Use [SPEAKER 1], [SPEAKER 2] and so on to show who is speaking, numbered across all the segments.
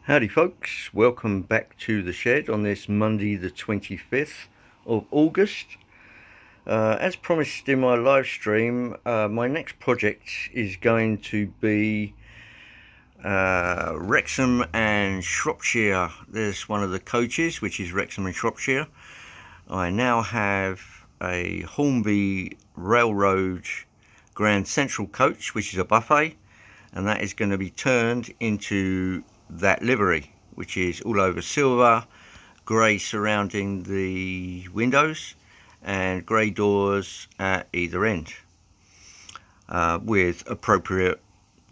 [SPEAKER 1] Howdy folks, welcome back to the shed on this Monday the 25th of August. As promised in my live stream, my next project is going to be Wrexham and Shropshire. There's one of the coaches, which is Wrexham and Shropshire. I now have a Hornby Railroad Grand Central coach, which is a buffet, and that is going to be turned into that livery, which is all over silver, grey surrounding the windows and grey doors at either end, with appropriate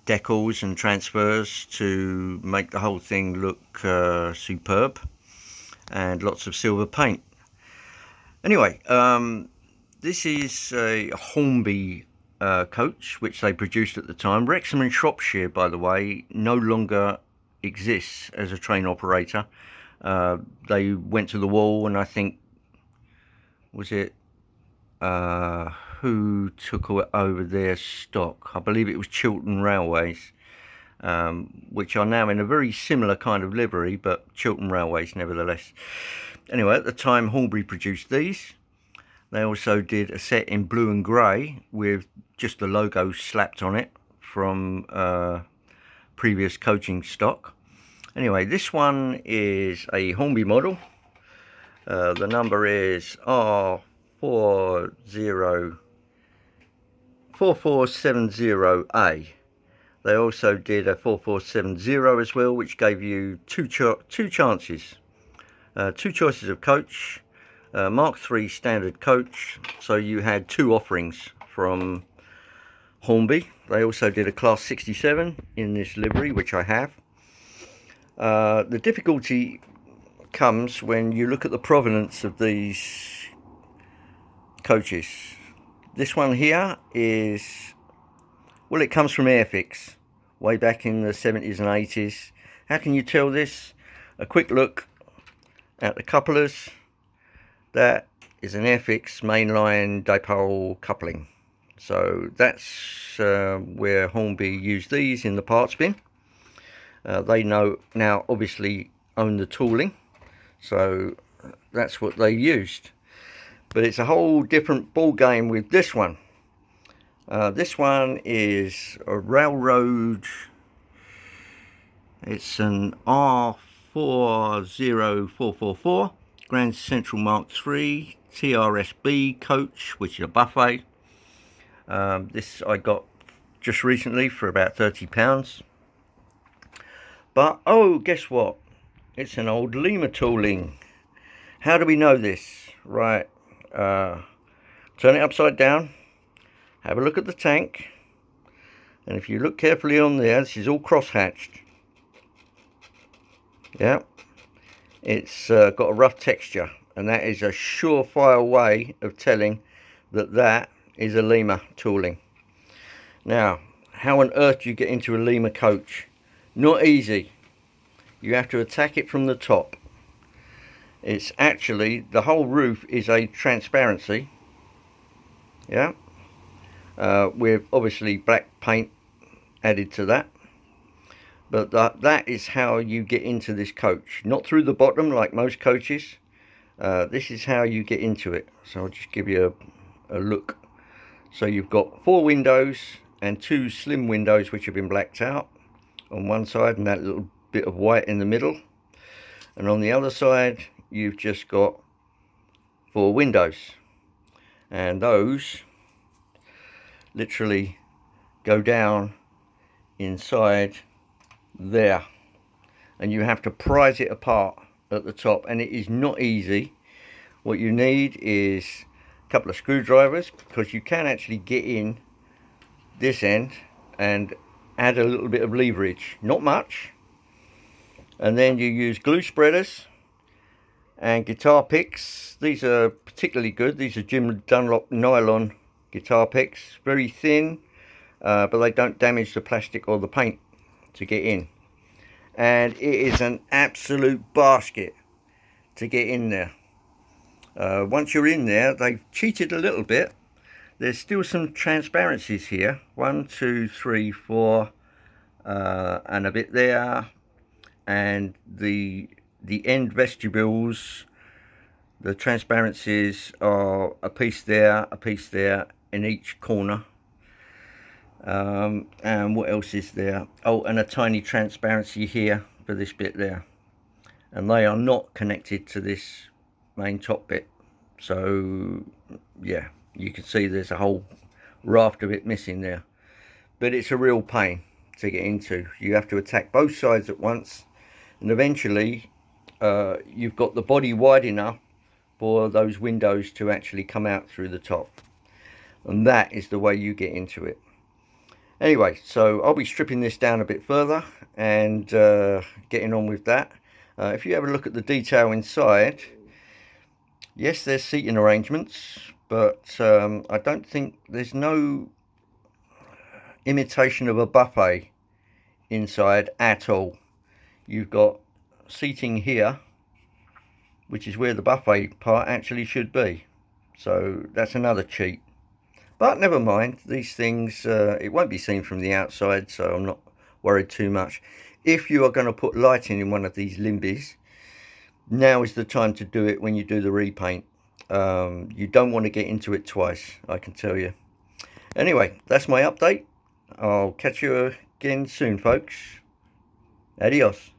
[SPEAKER 1] decals and transfers to make the whole thing look superb, and lots of silver paint. Anyway, this is a Hornby coach which they produced at the time. Wrexham and Shropshire, by the way, no longer exists as a train operator. They went to the wall, and I think, was it who took over their stock? I believe it was Chiltern Railways, which are now in a very similar kind of livery, but Chiltern Railways nevertheless. Anyway, at the time Hornby produced these. They also did a set in blue and grey with just the logo slapped on it from previous coaching stock. Anyway, this one is a Hornby model. The number is R4470A. They also did a 4470 as well, which gave you two chances, two choices of coach. Mk3 standard coach, so you had two offerings from Hornby. They also did a class 67 in this livery, which I have. The difficulty comes when you look at the provenance of these coaches. This one here is, well, it comes from Airfix way back in the 70s and 80s. How can you tell this? A quick look at the couplers. That is an Airfix mainline dipole coupling. So that's where Hornby used these in the parts bin. They now obviously own the tooling, so that's what they used. But it's a whole different ball game with this one. This one is a railroad. It's an R40444 Grand Central Mk3 TRSB coach, which is a buffet. This I got just recently for about £30. But, oh, guess what? It's an old Lima tooling. How do we know this? Right, turn it upside down, have a look at the tank, and if you look carefully on there, this is all cross-hatched. Yeah, it's got a rough texture, and that is a surefire way of telling that that is a Lima tooling. Now, how on earth do you get into a Lima coach? Not easy. You have to attack it from the top. It's actually, the whole roof is a transparency, yeah, with obviously black paint added to that. But that is how you get into this coach, not through the bottom like most coaches. This is how you get into it. So I'll just give you a look. So you've got 4 windows and 2 slim windows which have been blacked out on one side, and that little bit of white in the middle. And on the other side you've just got 4 windows, and those literally go down inside there, and you have to prise it apart at the top, and it is not easy. What you need is a couple of screwdrivers, because you can actually get in this end and add a little bit of leverage, not much, and then you use glue spreaders and guitar picks. These are particularly good. These are Jim Dunlop nylon guitar picks, very thin, but they don't damage the plastic or the paint to get in. And it is an absolute basket to get in there. Once you're in there, they've cheated a little bit. There's still some transparencies here. 1, 2, 3, 4, and a bit there. and the end vestibules, the transparencies are a piece there, in each corner. And what else is there? Oh, and a tiny transparency here for this bit there, and they are not connected to this main top bit. So yeah, you can see there's a whole raft of it missing there, but it's a real pain to get into. You have to attack both sides at once, and eventually you've got the body wide enough for those windows to actually come out through the top, and that is the way you get into it. Anyway, so I'll be stripping this down a bit further and getting on with that. If you have a look at the detail inside, yes, there's seating arrangements, but I don't think there's no imitation of a buffet inside at all. You've got seating here, which is where the buffet part actually should be. So that's another cheat. But never mind, these things, it won't be seen from the outside, so I'm not worried too much. If you are going to put lighting in one of these limbys, now is the time to do it when you do the repaint. You don't want to get into it twice, I can tell you. Anyway, that's my update. I'll catch you again soon, folks. Adios.